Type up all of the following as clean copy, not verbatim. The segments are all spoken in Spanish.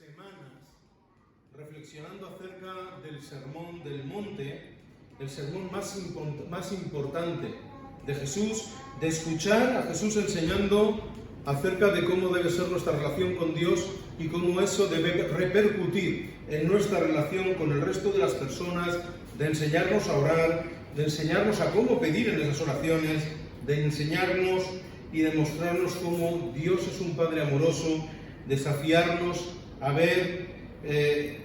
semanas reflexionando acerca del Sermón del Monte, el sermón más importante de Jesús, de escuchar a Jesús enseñando acerca de cómo debe ser nuestra relación con Dios y cómo eso debe repercutir en nuestra relación con el resto de las personas, de enseñarnos a orar, de enseñarnos a cómo pedir en esas oraciones, de enseñarnos y demostrarnos cómo Dios es un Padre amoroso, desafiarnos a ver en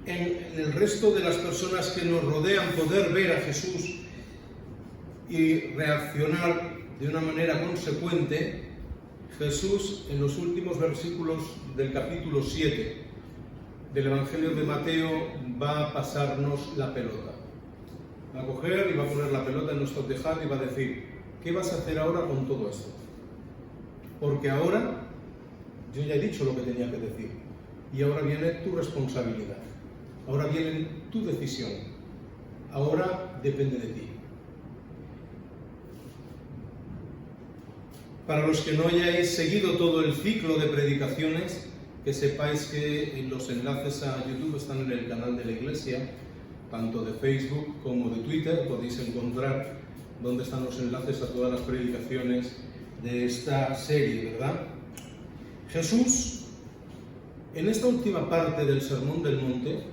el resto de las personas que nos rodean, poder ver a Jesús y reaccionar de una manera consecuente. Jesús, en los últimos versículos del capítulo 7 del Evangelio de Mateo, va a pasarnos la pelota. Va a coger y va a poner la pelota en nuestro tejado y va a decir: ¿qué vas a hacer ahora con todo esto? Porque ahora yo ya he dicho lo que tenía que decir y ahora viene tu responsabilidad, ahora viene tu decisión, ahora depende de ti. Para los que no hayáis seguido todo el ciclo de predicaciones, que sepáis que los enlaces a YouTube están en el canal de la Iglesia, tanto de Facebook como de Twitter. Podéis encontrar dónde están los enlaces a todas las predicaciones de esta serie, ¿verdad? Jesús, en esta última parte del Sermón del Monte,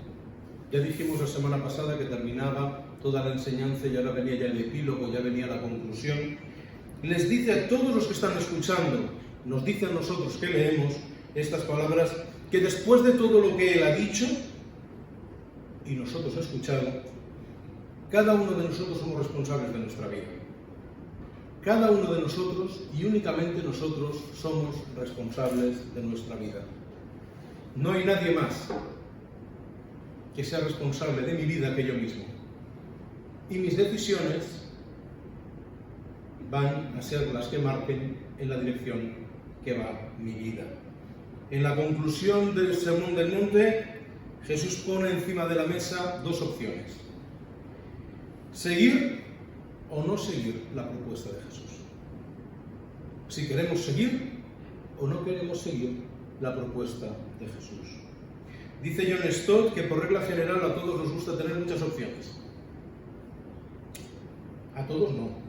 ya dijimos la semana pasada que terminaba toda la enseñanza y ahora venía ya el epílogo, ya venía la conclusión. Les dice a todos los que están escuchando, nos dice a nosotros que leemos estas palabras, que después de todo lo que Él ha dicho y nosotros escuchado, cada uno de nosotros somos responsables de nuestra vida. Cada uno de nosotros, y únicamente nosotros, somos responsables de nuestra vida. No hay nadie más que sea responsable de mi vida que yo mismo. Y mis decisiones van a ser las que marquen en la dirección que va mi vida. En la conclusión del Sermón del Monte, Jesús pone encima de la mesa dos opciones: seguir o no seguir la propuesta de Jesús. Si queremos seguir o no queremos seguir la propuesta de Jesús. Dice John Stott que por regla general a todos nos gusta tener muchas opciones. A todos no.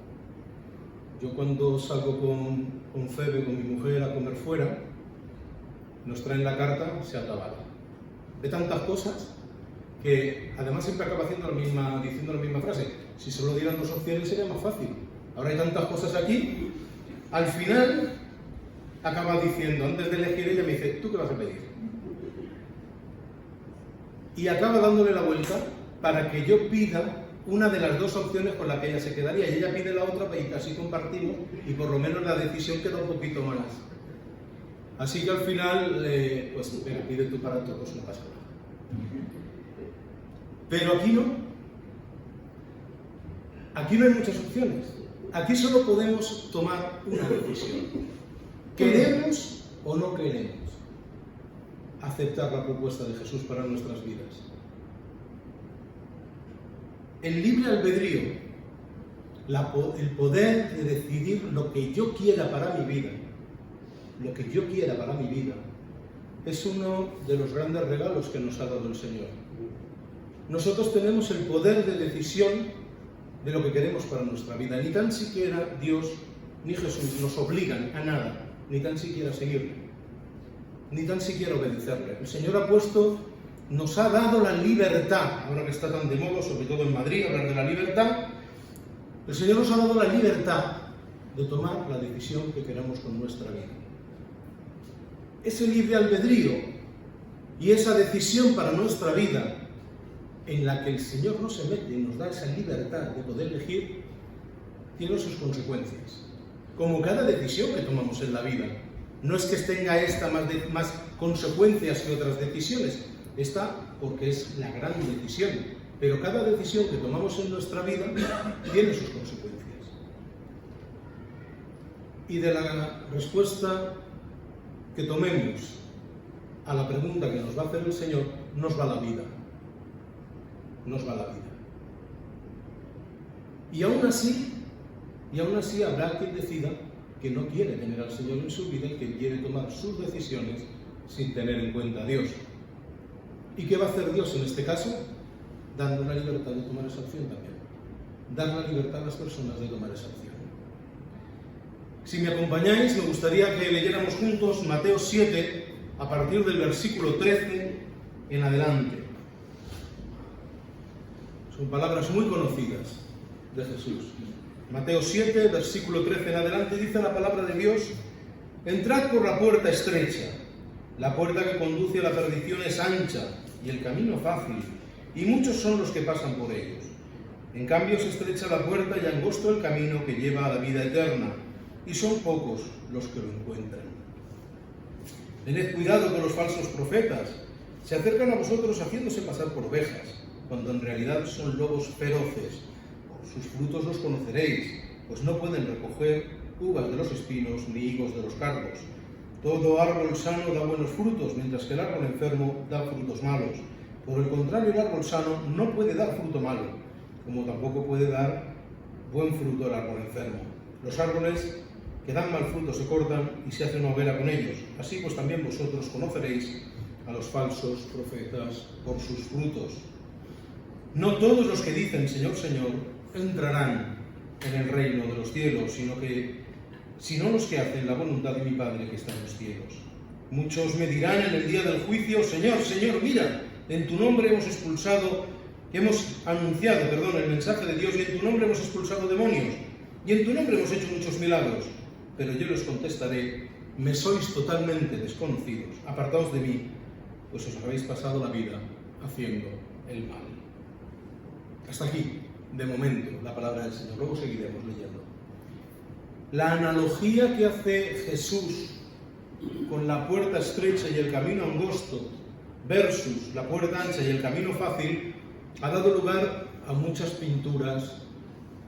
Yo cuando salgo con Febe, con mi mujer, a comer fuera, nos traen la carta, se acaba. De tantas cosas que además siempre acaba diciendo la misma frase: si solo dieran dos opciones sería más fácil. Ahora hay tantas cosas aquí, al final acaba diciendo, antes de elegir ella me dice: ¿tú qué vas a pedir? Y acaba dándole la vuelta para que yo pida una de las dos opciones con la que ella se quedaría, y ella pide la otra y así compartimos, y por lo menos la decisión queda un poquito más. Así que al final, pues pide tú para todos, no pasa nada. Pero aquí no. Aquí no hay muchas opciones. Aquí solo podemos tomar una decisión. ¿Queremos o no queremos aceptar la propuesta de Jesús para nuestras vidas? El libre albedrío, el poder de decidir lo que yo quiera para mi vida, es uno de los grandes regalos que nos ha dado el Señor. Nosotros tenemos el poder de decisión de lo que queremos para nuestra vida. Ni tan siquiera Dios ni Jesús nos obligan a nada, ni tan siquiera a seguirle, ni tan siquiera a obedecerle. El Señor nos ha dado la libertad, ahora que está tan de moda, sobre todo en Madrid, hablar de la libertad. El Señor nos ha dado la libertad de tomar la decisión que queramos con nuestra vida. Ese libre albedrío y esa decisión para nuestra vida, en la que el Señor no se mete y nos da esa libertad de poder elegir, tiene sus consecuencias. Como cada decisión que tomamos en la vida. No es que tenga esta más consecuencias que otras decisiones. Esta porque es la gran decisión. Pero cada decisión que tomamos en nuestra vida tiene sus consecuencias. Y de la respuesta que tomemos a la pregunta que nos va a hacer el Señor, nos va la vida. Nos va la vida. Y aún así habrá quien decida que no quiere tener al Señor en su vida y que quiere tomar sus decisiones sin tener en cuenta a Dios. ¿Y qué va a hacer Dios en este caso? Dando la libertad de tomar esa opción también. Dar la libertad a las personas de tomar esa opción. Si me acompañáis, me gustaría que leyéramos juntos Mateo 7, a partir del versículo 13 en adelante. Son palabras muy conocidas de Jesús. Mateo 7, versículo 13 en adelante, dice la palabra de Dios: entrad por la puerta estrecha. La puerta que conduce a la perdición es ancha y el camino fácil, y muchos son los que pasan por ellos. En cambio, es estrecha la puerta y angosto el camino que lleva a la vida eterna, y son pocos los que lo encuentran. Tened cuidado con los falsos profetas. Se acercan a vosotros haciéndose pasar por ovejas, cuando en realidad son lobos feroces. Por sus frutos los conoceréis, pues no pueden recoger uvas de los espinos ni higos de los cardos. Todo árbol sano da buenos frutos, mientras que el árbol enfermo da frutos malos. Por el contrario, el árbol sano no puede dar fruto malo, como tampoco puede dar buen fruto el árbol enfermo. Los árboles que dan mal fruto se cortan y se hace una hoguera con ellos. Así pues también vosotros conoceréis a los falsos profetas por sus frutos. No todos los que dicen Señor, Señor, entrarán en el reino de los cielos, sino los que hacen la voluntad de mi Padre que está en los cielos. Muchos me dirán en el día del juicio: Señor, Señor, mira, en tu nombre hemos anunciado el mensaje de Dios, y en tu nombre hemos expulsado demonios, y en tu nombre hemos hecho muchos milagros. Pero yo les contestaré: me sois totalmente desconocidos, apartaos de mí, pues os habéis pasado la vida haciendo el mal. Hasta aquí, de momento, la palabra del Señor. Luego seguiremos leyendo. La analogía que hace Jesús con la puerta estrecha y el camino angosto versus la puerta ancha y el camino fácil ha dado lugar a muchas pinturas,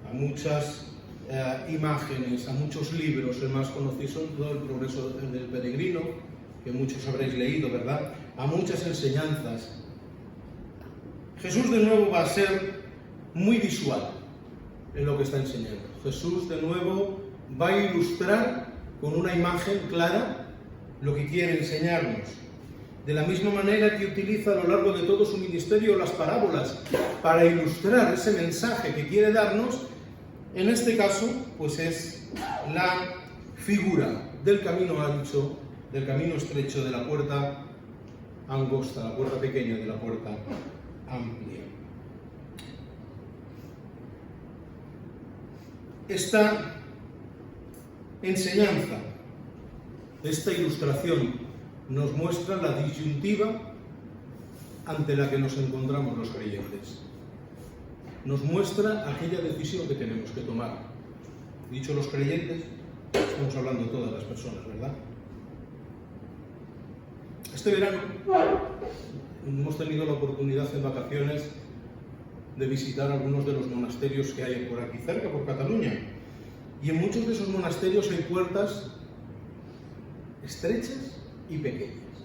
a muchas imágenes, a muchos libros. El más conocido son todo el progreso del peregrino, que muchos habréis leído, ¿verdad? A muchas enseñanzas. Jesús de nuevo va a ser muy visual en lo que está enseñando. Jesús de nuevo va a ilustrar con una imagen clara lo que quiere enseñarnos. De la misma manera que utiliza a lo largo de todo su ministerio las parábolas para ilustrar ese mensaje que quiere darnos, en este caso, pues es la figura del camino ancho, del camino estrecho, de la puerta angosta, la puerta pequeña de la puerta amplia. Esta enseñanza, esta ilustración, nos muestra la disyuntiva ante la que nos encontramos los creyentes. Nos muestra aquella decisión que tenemos que tomar. Dicho los creyentes, estamos hablando de todas las personas, ¿verdad? Este verano hemos tenido la oportunidad en vacaciones de visitar algunos de los monasterios que hay por aquí cerca, por Cataluña. Y en muchos de esos monasterios hay puertas estrechas y pequeñas,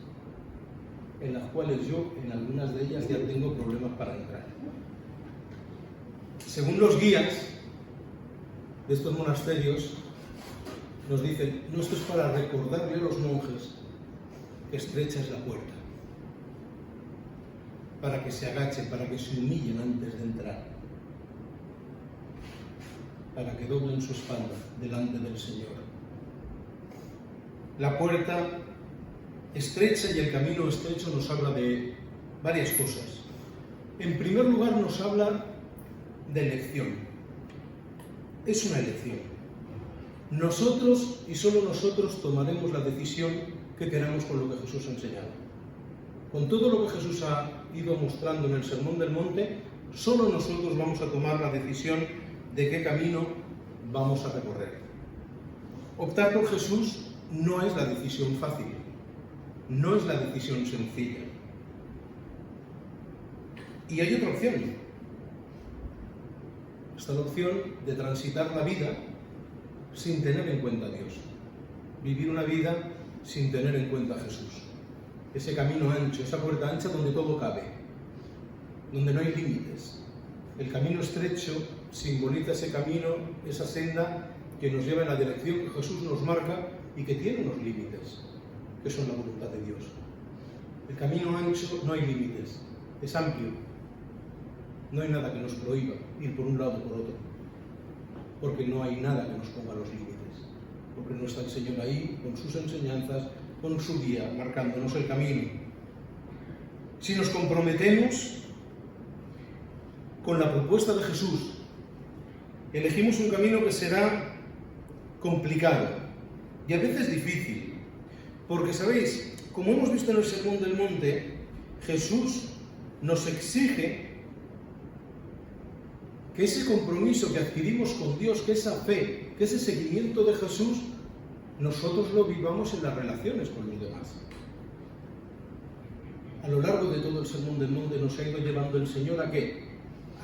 en las cuales yo, en algunas de ellas, ya tengo problemas para entrar. Según los guías de estos monasterios, nos dicen: no, esto es para recordarle a los monjes que estrecha es la puerta, para que se agachen, para que se humillen antes de entrar, para que doblen su espalda delante del Señor. La puerta estrecha y el camino estrecho nos habla de varias cosas. En primer lugar, nos habla de elección. Es una elección. Nosotros y solo nosotros tomaremos la decisión que queramos con lo que Jesús ha enseñado. Con todo lo que Jesús ha ido mostrando en el Sermón del Monte, solo nosotros vamos a tomar la decisión de qué camino vamos a recorrer. Optar por Jesús no es la decisión fácil, no es la decisión sencilla. Y hay otra opción. Está la opción de transitar la vida sin tener en cuenta a Dios. Vivir una vida sin tener en cuenta a Jesús. Ese camino ancho, esa puerta ancha donde todo cabe, donde no hay límites. El camino estrecho simboliza ese camino, esa senda que nos lleva en la dirección que Jesús nos marca y que tiene unos límites, que son la voluntad de Dios. El camino ancho no hay límites, es amplio. No hay nada que nos prohíba ir por un lado o por otro, porque no hay nada que nos ponga los límites, porque no está el Señor ahí con sus enseñanzas, con su guía, marcándonos el camino. Si nos comprometemos con la propuesta de Jesús, elegimos un camino que será complicado y a veces difícil, porque, ¿sabéis? Como hemos visto en el Sermón del Monte, Jesús nos exige que ese compromiso que adquirimos con Dios, que esa fe, que ese seguimiento de Jesús, nosotros lo vivamos en las relaciones con los demás. A lo largo de todo el Sermón del Monte nos ha ido llevando el Señor ¿a qué?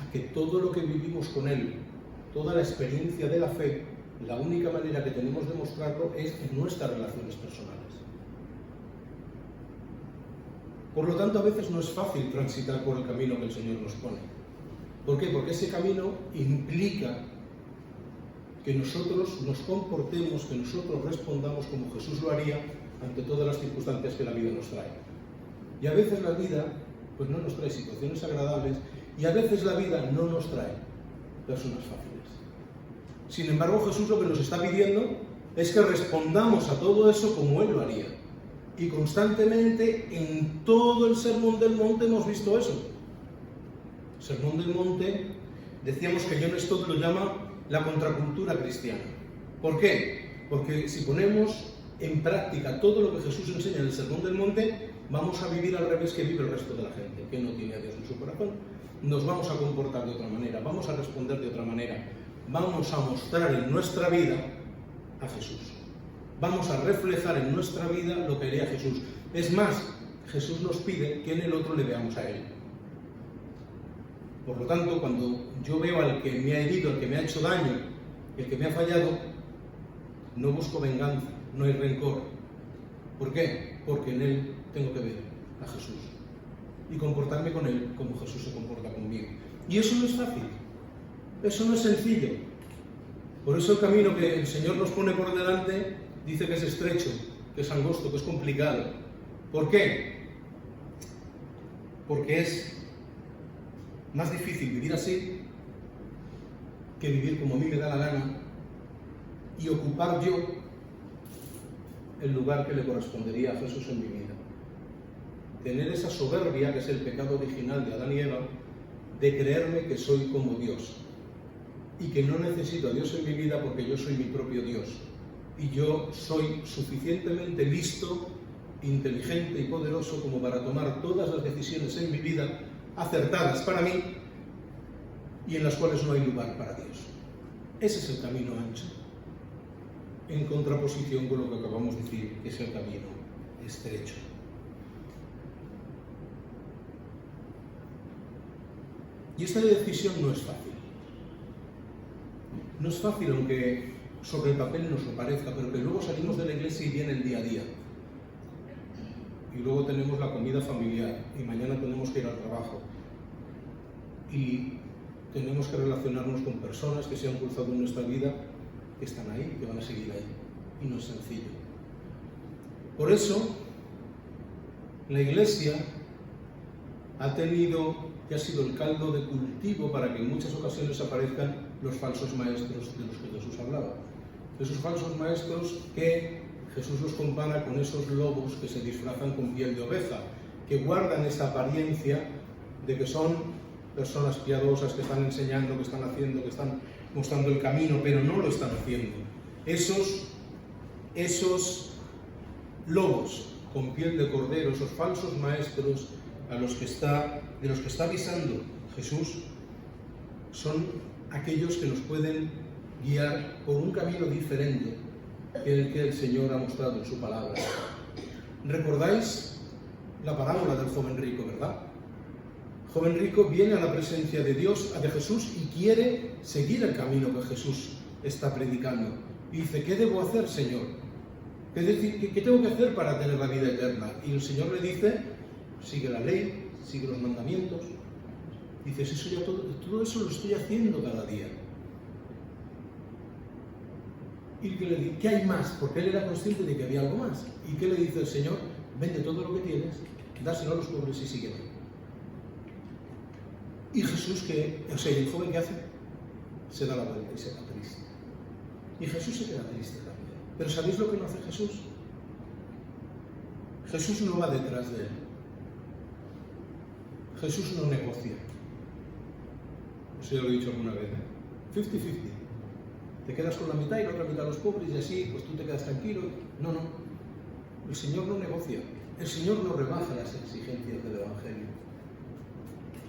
A que todo lo que vivimos con Él, toda la experiencia de la fe, la única manera que tenemos de mostrarlo es en nuestras relaciones personales. Por lo tanto, a veces no es fácil transitar por el camino que el Señor nos pone. ¿Por qué? Porque ese camino implica que nosotros nos comportemos, que nosotros respondamos como Jesús lo haría ante todas las circunstancias que la vida nos trae. Y a veces la vida pues no nos trae situaciones agradables y a veces la vida no nos trae personas fáciles. Sin embargo, Jesús lo que nos está pidiendo es que respondamos a todo eso como Él lo haría. Y constantemente en todo el Sermón del Monte hemos visto eso. El Sermón del Monte, decíamos que John Stott lo llama la contracultura cristiana. ¿Por qué? Porque si ponemos en práctica todo lo que Jesús enseña en el Sermón del Monte, vamos a vivir al revés que vive el resto de la gente, que no tiene a Dios en su corazón. Nos vamos a comportar de otra manera, vamos a responder de otra manera, vamos a mostrar en nuestra vida a Jesús. Vamos a reflejar en nuestra vida lo que haría Jesús. Es más, Jesús nos pide que en el otro le veamos a Él. Por lo tanto, cuando yo veo al que me ha herido, al que me ha hecho daño, el que me ha fallado, no busco venganza, no hay rencor. ¿Por qué? Porque en Él tengo que ver a Jesús y comportarme con Él como Jesús se comporta conmigo. Y eso no es fácil, eso no es sencillo. Por eso el camino que el Señor nos pone por delante dice que es estrecho, que es angosto, que es complicado. ¿Por qué? Porque es más difícil vivir así que vivir como a mí me da la gana y ocupar yo el lugar que le correspondería a Jesús en mi vida. Tener esa soberbia, que es el pecado original de Adán y Eva, de creerme que soy como Dios y que no necesito a Dios en mi vida porque yo soy mi propio Dios. Y yo soy suficientemente listo, inteligente y poderoso como para tomar todas las decisiones en mi vida acertadas para mí y en las cuales no hay lugar para Dios. Ese es el camino ancho, en contraposición con lo que acabamos de decir, que es el camino estrecho. Y esta decisión no es fácil. No es fácil, aunque sobre el papel nos lo parezca, pero que luego salimos de la iglesia y viene el día a día. Y luego tenemos la comida familiar, y mañana tenemos que ir al trabajo. Y tenemos que relacionarnos con personas que se han cruzado en nuestra vida, que están ahí, que van a seguir ahí. Y no es sencillo. Por eso, la iglesia ha tenido, que ha sido el caldo de cultivo para que en muchas ocasiones aparezcan los falsos maestros de los que Jesús hablaba. Esos falsos maestros que Jesús los compara con esos lobos que se disfrazan con piel de oveja, que guardan esa apariencia de que son personas piadosas, que están enseñando, que están haciendo, que están mostrando el camino, pero no lo están haciendo. Esos lobos con piel de cordero, esos falsos maestros de los que está avisando Jesús, son aquellos que nos pueden guiar por un camino diferente que el que el Señor ha mostrado en su palabra. ¿Recordáis la parábola del joven rico, verdad? El joven rico viene a la presencia de Dios, de Jesús, y quiere seguir el camino que Jesús está predicando. Y dice, ¿qué debo hacer, Señor? ¿Qué tengo que hacer para tener la vida eterna? Y el Señor le dice, sigue la ley, sigue los mandamientos. Dice, eso ya todo eso lo estoy haciendo cada día. Y que le dice, ¿qué hay más? Porque él era consciente de que había algo más. ¿Y qué le dice el Señor? Vende todo lo que tienes dáselo a los pobres y sígueme. Y Jesús, el joven que hace, se da la vuelta y se va triste. Y Jesús se queda triste también. Pero ¿sabéis lo que no hace Jesús? Jesús no va detrás de él. Jesús no negocia. Eso ya lo he dicho alguna vez, 50-50. Te quedas con la mitad y la otra mitad a los pobres y así, pues tú te quedas tranquilo. No, no. El Señor no negocia. El Señor no rebaja las exigencias del Evangelio.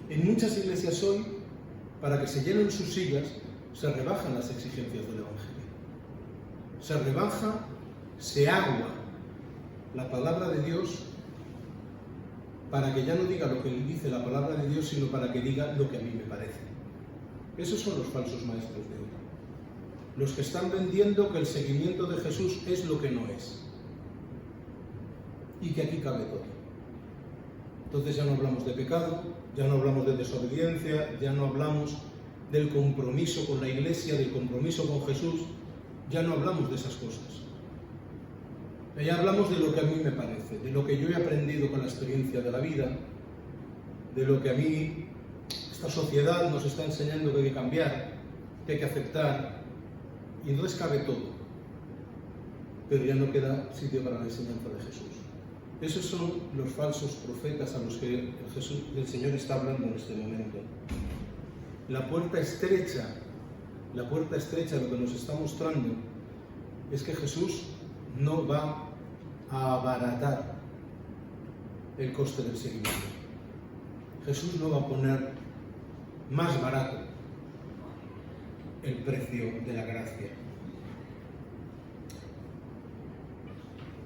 En muchas iglesias hoy, para que se llenen sus sillas, se rebajan las exigencias del Evangelio. Se rebaja, se agua la palabra de Dios para que ya no diga lo que dice la palabra de Dios, sino para que diga lo que a mí me parece. Esos son los falsos maestros de hoy. Los que están vendiendo que el seguimiento de Jesús es lo que no es. Y que aquí cabe todo. Entonces ya no hablamos de pecado, ya no hablamos de desobediencia, ya no hablamos del compromiso con la Iglesia, del compromiso con Jesús, ya no hablamos de esas cosas. Ya hablamos de lo que a mí me parece, de lo que yo he aprendido con la experiencia de la vida, de lo que a mí esta sociedad nos está enseñando que hay que cambiar, que hay que aceptar, y entonces cabe todo, pero ya no queda sitio para la enseñanza de Jesús. Esos son los falsos profetas a los que el Señor está hablando en este momento. La puerta estrecha, lo que nos está mostrando es que Jesús no va a abaratar el coste del seguimiento. Jesús no va a poner más barato el precio de la gracia.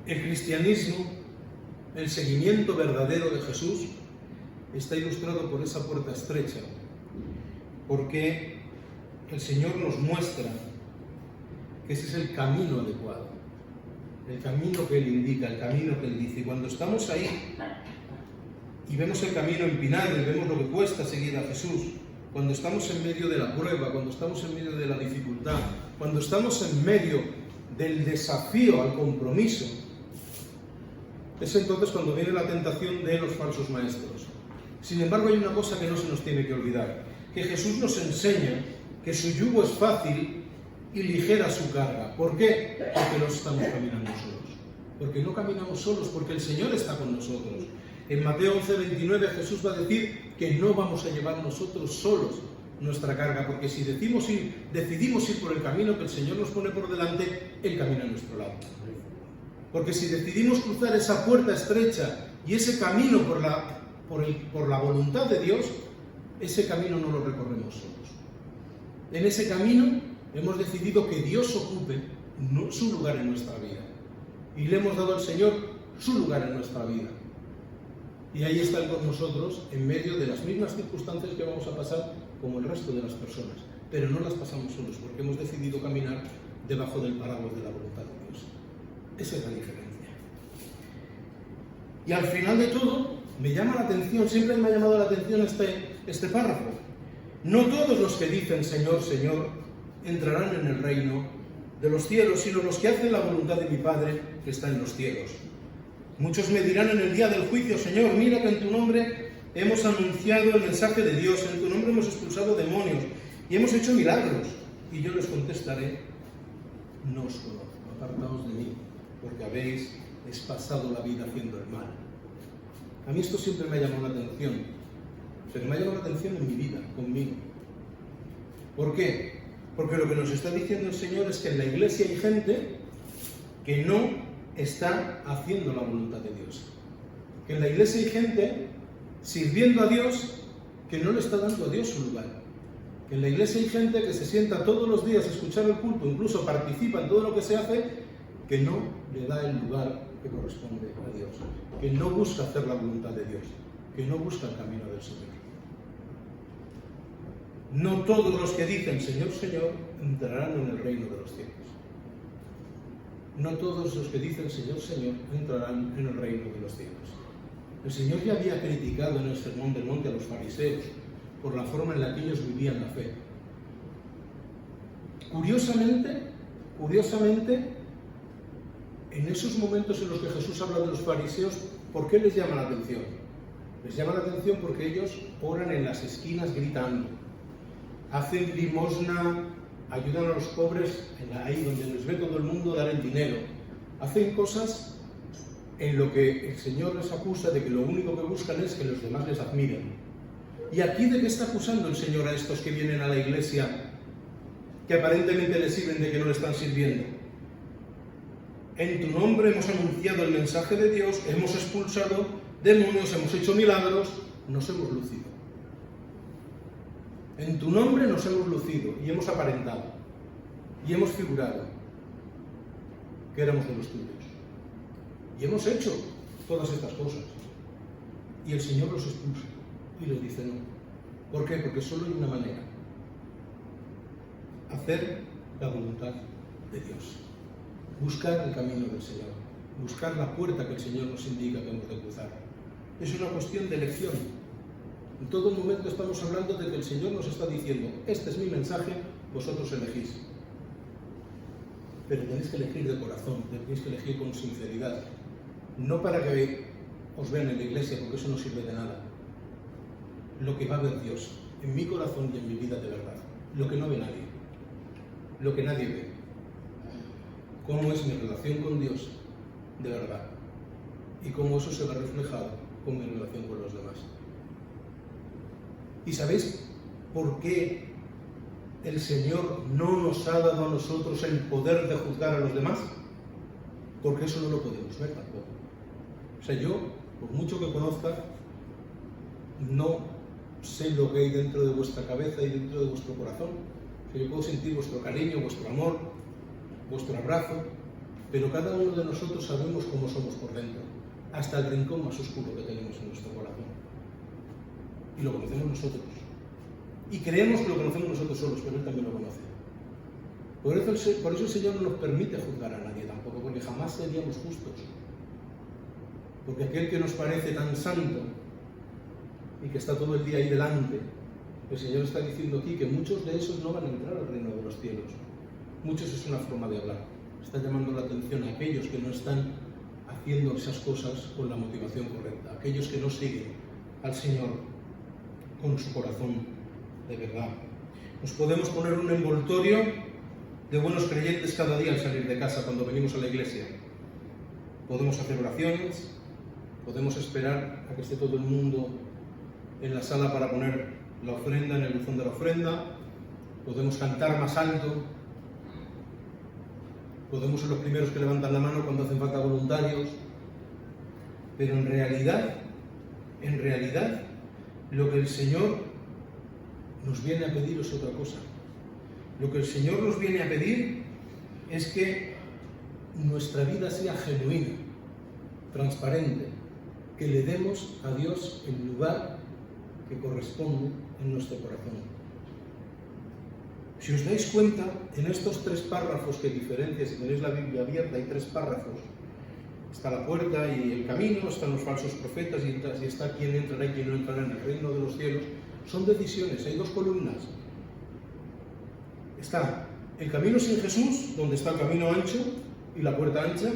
El cristianismo, el seguimiento verdadero de Jesús, está ilustrado por esa puerta estrecha, porque el Señor nos muestra que ese es el camino adecuado, el camino que Él indica, el camino que Él dice. Y cuando estamos ahí y vemos el camino empinado y vemos lo que cuesta seguir a Jesús, cuando estamos en medio de la prueba, cuando estamos en medio de la dificultad, cuando estamos en medio del desafío al compromiso, es entonces cuando viene la tentación de los falsos maestros. Sin embargo, hay una cosa que no se nos tiene que olvidar, que Jesús nos enseña que su yugo es fácil y ligera su carga. ¿Por qué? Porque no estamos caminando solos. Porque no caminamos solos, porque el Señor está con nosotros. En Mateo 11:29 Jesús va a decir que no vamos a llevar nosotros solos nuestra carga, porque si decidimos ir por el camino que el Señor nos pone por delante, Él camina a nuestro lado. Porque si decidimos cruzar esa puerta estrecha y ese camino por la voluntad de Dios, ese camino no lo recorremos solos. En ese camino hemos decidido que Dios ocupe su lugar en nuestra vida. Y le hemos dado al Señor su lugar en nuestra vida. Y ahí está Él con nosotros, en medio de las mismas circunstancias que vamos a pasar como el resto de las personas. Pero no las pasamos solos, porque hemos decidido caminar debajo del paraguas de la voluntad de Dios. Esa es la diferencia. Y al final de todo, me llama la atención, siempre me ha llamado la atención este párrafo. No todos los que dicen Señor, Señor, entrarán en el reino de los cielos, sino los que hacen la voluntad de mi Padre que está en los cielos. Muchos me dirán en el día del juicio, Señor, mira que en tu nombre hemos anunciado el mensaje de Dios, en tu nombre hemos expulsado demonios y hemos hecho milagros. Y yo les contestaré, no os conozco, apartaos de mí, porque habéis pasado la vida haciendo el mal. A mí esto siempre me ha llamado la atención, pero me ha llamado la atención en mi vida, conmigo. ¿Por qué? Porque lo que nos está diciendo el Señor es que en la iglesia hay gente que no está haciendo la voluntad de Dios. Que en la iglesia hay gente sirviendo a Dios que no le está dando a Dios su lugar. Que en la iglesia hay gente que se sienta todos los días a escuchar el culto, incluso participa en todo lo que se hace, que no le da el lugar que corresponde a Dios, que no busca hacer la voluntad de Dios, que no busca el camino del Señor. No todos los que dicen Señor, Señor, entrarán en el reino de los cielos. No todos los que dicen Señor, Señor, entrarán en el reino de los cielos. El Señor ya había criticado en el Sermón del Monte a los fariseos por la forma en la que ellos vivían la fe. Curiosamente, en esos momentos en los que Jesús habla de los fariseos, ¿Por qué les llama la atención? Les llama la atención porque ellos oran en las esquinas gritando, hacen limosna, ayudan a los pobres ahí donde les ve todo el mundo, dar el dinero, hacen cosas en lo que el Señor les acusa de que lo único que buscan es que los demás les admiren. ¿Y aquí de qué está acusando el Señor a estos que vienen a la iglesia, que aparentemente les sirven de que no le están sirviendo? En tu nombre hemos anunciado el mensaje de Dios, hemos expulsado demonios, hemos hecho milagros, nos hemos lucido. En tu nombre nos hemos lucido y hemos aparentado y hemos figurado que éramos de los tuyos. Y hemos hecho todas estas cosas. Y el Señor los expulsa y les dice no. ¿Por qué? Porque solo hay una manera: hacer la voluntad de Dios. Buscar el camino del Señor, buscar la puerta que el Señor nos indica que hemos de cruzar. Es una cuestión de elección. En todo momento estamos hablando de que el Señor nos está diciendo: este es mi mensaje, vosotros elegís. Pero tenéis que elegir de corazón, tenéis que elegir con sinceridad. No para que os vean en la iglesia, porque eso no sirve de nada. Lo que va a ver Dios en mi corazón y en mi vida de verdad. Lo que no ve nadie. Lo que nadie ve. Cómo es mi relación con Dios de verdad. Y cómo eso se ve reflejado con mi relación con los demás. ¿Y sabéis por qué el Señor no nos ha dado a nosotros el poder de juzgar a los demás? Porque eso no lo podemos ver tampoco. O sea, yo, por mucho que conozca, no sé lo que hay dentro de vuestra cabeza y dentro de vuestro corazón. O sea, yo puedo sentir vuestro cariño, vuestro amor, vuestro abrazo, pero cada uno de nosotros sabemos cómo somos por dentro, hasta el rincón más oscuro que tenemos en nuestro corazón. Y lo conocemos nosotros. Y creemos que lo conocemos nosotros solos, pero Él también lo conoce. Por eso el Señor no nos permite juzgar a nadie tampoco, porque jamás seríamos justos. Porque aquel que nos parece tan santo y que está todo el día ahí delante, el Señor está diciendo aquí que muchos de esos no van a entrar al reino de los cielos. Muchos es una forma de hablar. Está llamando la atención a aquellos que no están haciendo esas cosas con la motivación correcta, aquellos que no siguen al Señor con su corazón de verdad. Nos podemos poner un envoltorio de buenos creyentes cada día al salir de casa cuando venimos a la iglesia. Podemos hacer oraciones, podemos esperar a que esté todo el mundo en la sala para poner la ofrenda en el buzón de la ofrenda, podemos cantar más alto, podemos ser los primeros que levantan la mano cuando hacen falta voluntarios, pero en realidad, lo que el Señor nos viene a pedir es otra cosa. Lo que el Señor nos viene a pedir es que nuestra vida sea genuina, transparente, que le demos a Dios el lugar que corresponde en nuestro corazón. Si os dais cuenta, en estos 3 párrafos que diferencian, si tenéis la Biblia abierta, hay 3 párrafos. Está la puerta y el camino, están los falsos profetas y está quién entrará y quién no entrará en el reino de los cielos. Son decisiones, hay 2 columnas. Está el camino sin Jesús, donde está el camino ancho y la puerta ancha,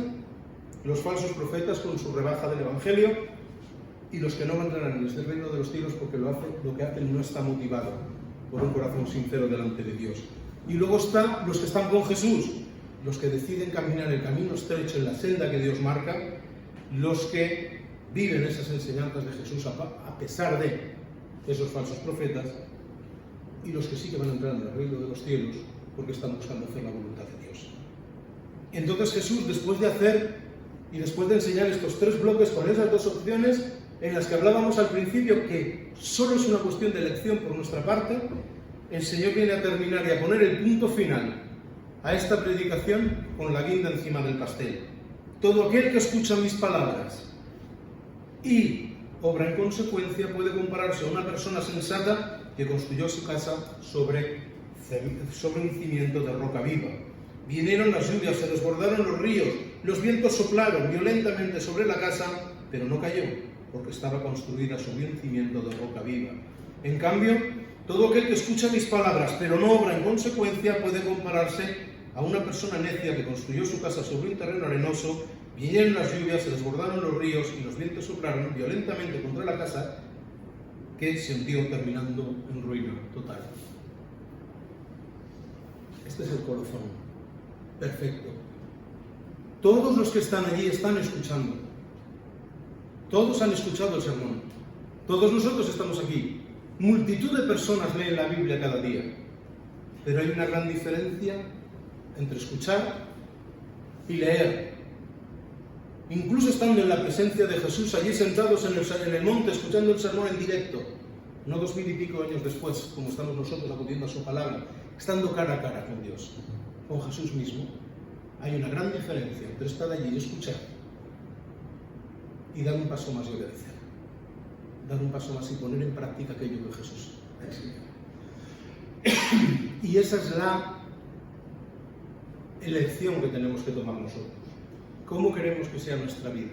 los falsos profetas con su rebaja del Evangelio y los que no entrarán en este reino de los cielos porque lo que hacen no está motivado por un corazón sincero delante de Dios. Y luego están los que están con Jesús, los que deciden caminar el camino estrecho en la senda que Dios marca, los que viven esas enseñanzas de Jesús a pesar de esos falsos profetas, y los que sí que van a entrar en el reino de los cielos porque están buscando hacer la voluntad de Dios. Entonces Jesús, después de enseñar estos 3 bloques con esas 2 opciones en las que hablábamos al principio, que solo es una cuestión de elección por nuestra parte, el Señor viene a terminar y a poner el punto final a esta predicación con la guinda encima del pastel. Todo aquel que escucha mis palabras y obra en consecuencia puede compararse a una persona sensata que construyó su casa sobre un cimiento de roca viva. Vinieron las lluvias, se desbordaron los ríos, los vientos soplaron violentamente sobre la casa, pero no cayó, porque estaba construida sobre un cimiento de roca viva. En cambio, todo aquel que escucha mis palabras, pero no obra en consecuencia, puede compararse a una persona necia que construyó su casa sobre un terreno arenoso Vinieron las lluvias, se desbordaron los ríos y los vientos soplaron violentamente contra la casa, que se hundió terminando en ruina total. Este es el colofón. Perfecto. Todos los que están allí están escuchando. Todos han escuchado el sermón. Todos nosotros estamos aquí. Multitud de personas leen la Biblia cada día. Pero hay una gran diferencia entre escuchar y leer. Incluso estando en la presencia de Jesús, allí sentados en el monte, escuchando el sermón en directo, no 2000 y pico años después, como estamos nosotros acudiendo a su palabra, estando cara a cara con Dios, con Jesús mismo, hay una gran diferencia entre estar allí y escuchar y dar un paso más y obedecer. Dar un paso más y poner en práctica aquello que Jesús ha enseñado. Y esa es la elección que tenemos que tomar nosotros. ¿Cómo queremos que sea nuestra vida?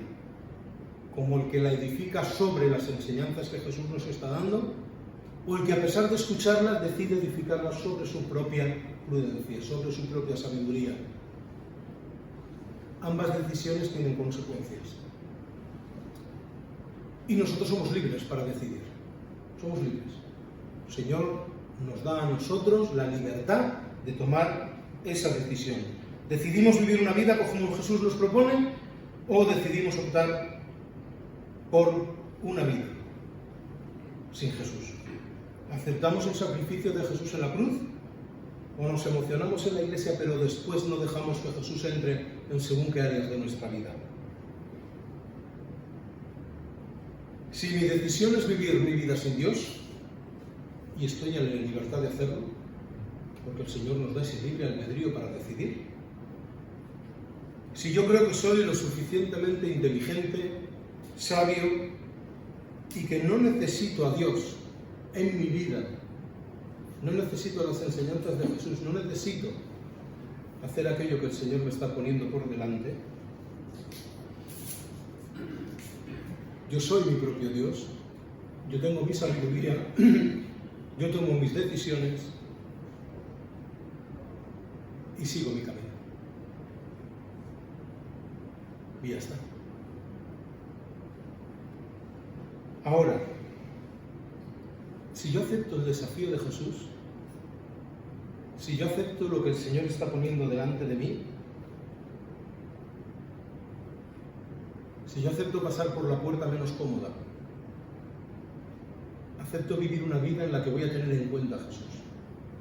¿Como el que la edifica sobre las enseñanzas que Jesús nos está dando? ¿O el que a pesar de escucharlas decide edificarlas sobre su propia prudencia, sobre su propia sabiduría? Ambas decisiones tienen consecuencias. Y nosotros somos libres para decidir. Somos libres. El Señor nos da a nosotros la libertad de tomar esa decisión. ¿Decidimos vivir una vida como Jesús nos propone o decidimos optar por una vida sin Jesús? ¿Aceptamos el sacrificio de Jesús en la cruz o nos emocionamos en la iglesia pero después no dejamos que Jesús entre en según qué áreas de nuestra vida? Si mi decisión es vivir mi vida sin Dios, y estoy en la libertad de hacerlo, porque el Señor nos da ese libre albedrío para decidir, si yo creo que soy lo suficientemente inteligente, sabio, y que no necesito a Dios en mi vida, no necesito las enseñanzas de Jesús, no necesito hacer aquello que el Señor me está poniendo por delante, yo soy mi propio Dios, yo tengo mi sabiduría, yo tomo mis decisiones y sigo mi camino. Y ya está. Ahora, si yo acepto el desafío de Jesús, si yo acepto lo que el Señor está poniendo delante de mí, si yo acepto pasar por la puerta menos cómoda, acepto vivir una vida en la que voy a tener en cuenta a Jesús,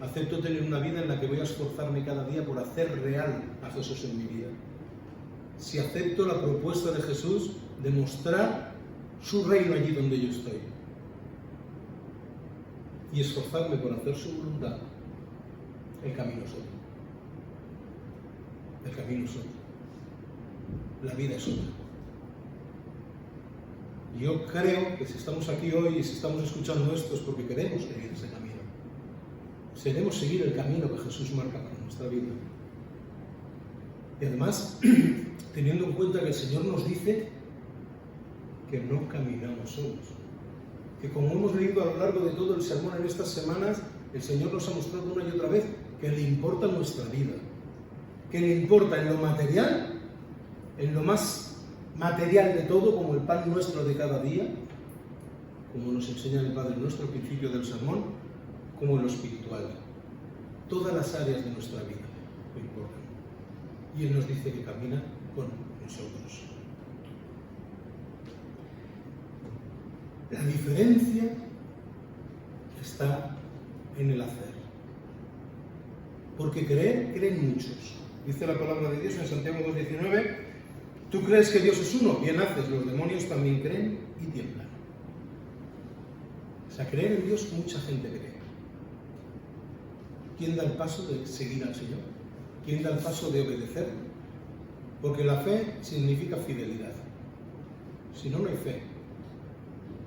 acepto tener una vida en la que voy a esforzarme cada día por hacer real a Jesús en mi vida, si acepto la propuesta de Jesús de mostrar su reino allí donde yo estoy y esforzarme por hacer su voluntad, el camino es otro. El camino es otro. La vida es otra. Yo creo que si estamos aquí hoy y si estamos escuchando esto es porque queremos seguir ese camino. Queremos seguir el camino que Jesús marca para nuestra vida. Y además, teniendo en cuenta que el Señor nos dice que no caminamos solos. Que como hemos leído a lo largo de todo el sermón en estas semanas, el Señor nos ha mostrado una y otra vez que le importa nuestra vida. Que le importa en lo material, en lo más material de todo, como el pan nuestro de cada día, como nos enseña el Padre nuestro al principio del sermón, como en lo espiritual. Todas las áreas de nuestra vida le importan. Y Él nos dice que camina con nosotros. La diferencia está en el hacer. Porque creer, creen muchos. Dice la palabra de Dios en Santiago 2:19, tú crees que Dios es uno, bien haces, los demonios también creen y tiemblan. O sea, creer en Dios mucha gente cree. ¿Quién da el paso de seguir al Señor? ¿Quién da el paso de obedecer? Porque la fe significa fidelidad. Si no, no hay fe.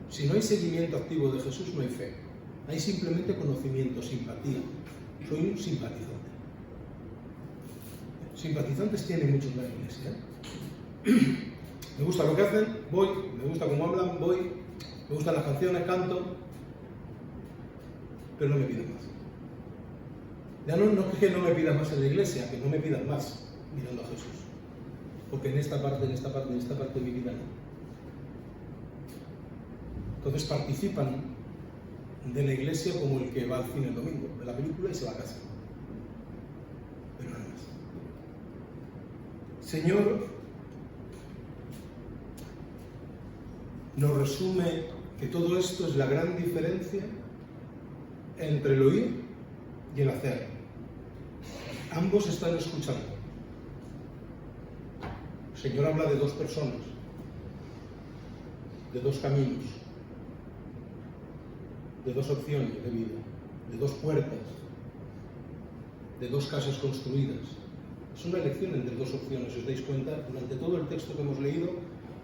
Si no hay seguimiento activo de Jesús, no hay fe. Hay simplemente conocimiento, simpatía. Soy un simpatizante. Simpatizantes tiene muchos en la iglesia. Me gusta lo que hacen, voy. Me gusta cómo hablan, voy. Me gustan las canciones, canto. Pero no me piden más. Ya no es que no me pidan más en la iglesia, que no me pidan más mirando a Jesús. porque en esta parte de mi vida no. Entonces participan de la iglesia como el que va al cine el domingo, de la película y se va a casa. Pero nada más. Señor, nos resume que todo esto es la gran diferencia entre el oír y el hacer. Ambos están escuchando. El Señor habla de dos personas, de dos caminos, de dos opciones de vida, de dos puertas, de dos casas construidas. Es una elección entre dos opciones, si os dais cuenta, durante todo el texto que hemos leído,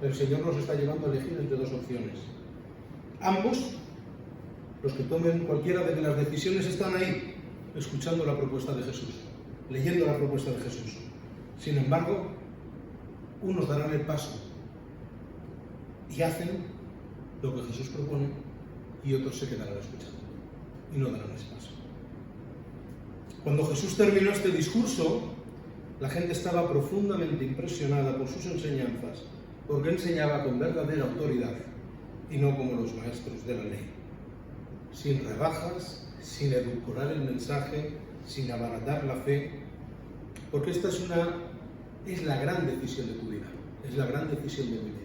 el Señor nos está llevando a elegir entre dos opciones. Ambos, los que tomen cualquiera de las decisiones, están ahí, escuchando la propuesta de Jesús, leyendo la propuesta de Jesús. Sin embargo, unos darán el paso y hacen lo que Jesús propone, y otros se quedarán escuchando y no darán ese paso. Cuando Jesús terminó este discurso, la gente estaba profundamente impresionada por sus enseñanzas, porque enseñaba con verdadera autoridad y no como los maestros de la ley, sin rebajas, sin edulcorar el mensaje, sin abaratar la fe, porque esta es la gran decisión de tu vida, es la gran decisión de mi vida.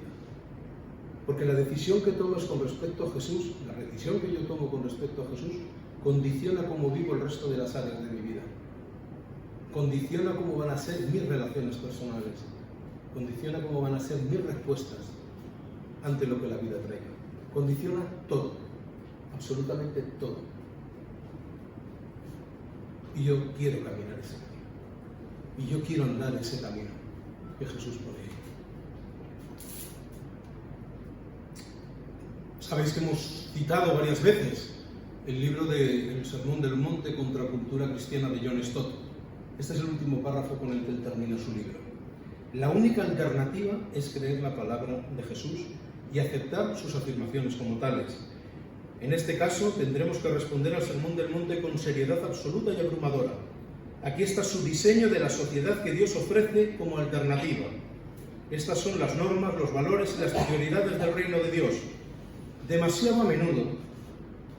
Porque la decisión que tomas con respecto a Jesús, la decisión que yo tomo con respecto a Jesús, condiciona cómo vivo el resto de las áreas de mi vida. Condiciona cómo van a ser mis relaciones personales. Condiciona cómo van a ser mis respuestas ante lo que la vida traiga. Condiciona todo, absolutamente todo. Y yo quiero caminar ese camino. Y yo quiero andar ese camino que Jesús pone ahí. Sabéis que hemos citado varias veces el libro del Sermón del Monte, Contracultura Cristiana, de John Stott. Este es el último párrafo con el que él termina su libro. La única alternativa es creer la palabra de Jesús y aceptar sus afirmaciones como tales. En este caso, tendremos que responder al Sermón del Monte con seriedad absoluta y abrumadora. Aquí está su diseño de la sociedad que Dios ofrece como alternativa. Estas son las normas, los valores y las prioridades del reino de Dios. Demasiado a menudo,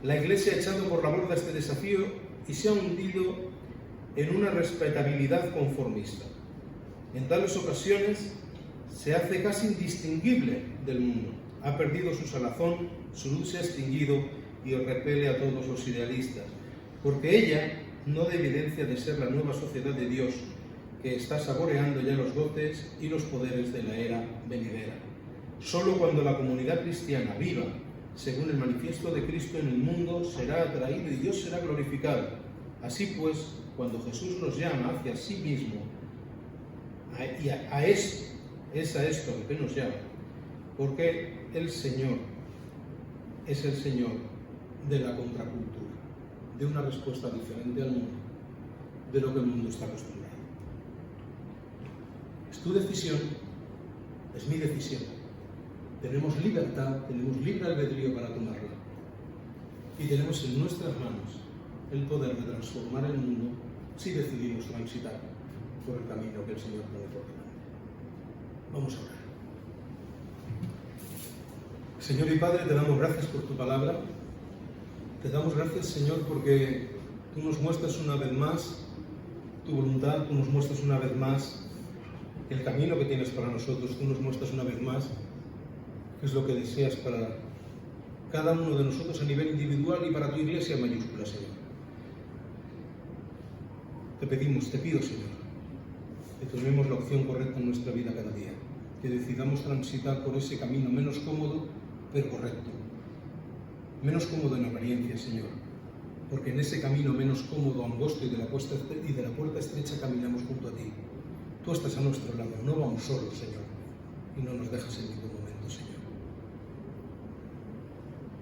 la Iglesia ha echado por la borda este desafío y se ha hundido en una respetabilidad conformista. En tales ocasiones se hace casi indistinguible del mundo. Ha perdido su salazón, su luz se ha extinguido y repele a todos los idealistas, porque ella no da evidencia de ser la nueva sociedad de Dios que está saboreando ya los goces y los poderes de la era venidera. Solo cuando la comunidad cristiana viva según el manifiesto de Cristo en el mundo será atraído y Dios será glorificado. Así pues, cuando Jesús nos llama hacia sí mismo, es a esto lo que nos llama, porque el Señor es el Señor de la contracultura, de una respuesta diferente al mundo, de lo que el mundo está acostumbrado. Es tu decisión, es mi decisión. Tenemos libertad, tenemos libre albedrío para tomarla. Y tenemos en nuestras manos el poder de transformar el mundo si decidimos transitar por el camino que el Señor pone por delante. Vamos a orar. Señor y Padre, te damos gracias por tu palabra. Te damos gracias, Señor, porque tú nos muestras una vez más tu voluntad, tú nos muestras una vez más el camino que tienes para nosotros, tú nos muestras una vez más qué es lo que deseas para cada uno de nosotros a nivel individual y para tu iglesia en mayúscula, Señor. Te pedimos, te pido, Señor, que tomemos la opción correcta en nuestra vida cada día, que decidamos transitar por ese camino menos cómodo, pero correcto. Menos cómodo en apariencia, Señor, porque en ese camino menos cómodo, angosto y de la puerta estrecha caminamos junto a ti. Tú estás a nuestro lado, no vamos solos, Señor, y no nos dejas en ningún momento, Señor.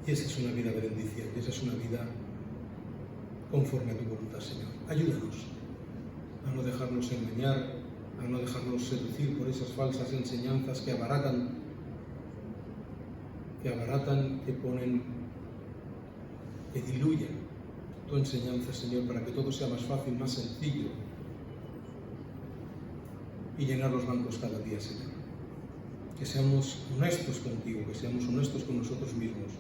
Y esa es una vida de bendición, y esa es una vida conforme a tu voluntad, Señor. Ayúdanos a no dejarnos engañar, a no dejarnos seducir por esas falsas enseñanzas que abaratan, que ponen, que diluyen tu enseñanza, Señor, para que todo sea más fácil, más sencillo, y llenar los bancos cada día, Señor. Que seamos honestos contigo, que seamos honestos con nosotros mismos.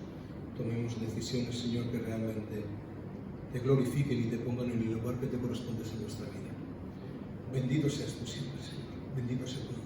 Tomemos decisiones, Señor, que realmente te glorifiquen y te pongan en el lugar que te corresponde en nuestra vida. Bendito seas tú siempre, Señor. Bendito sea tu nombre.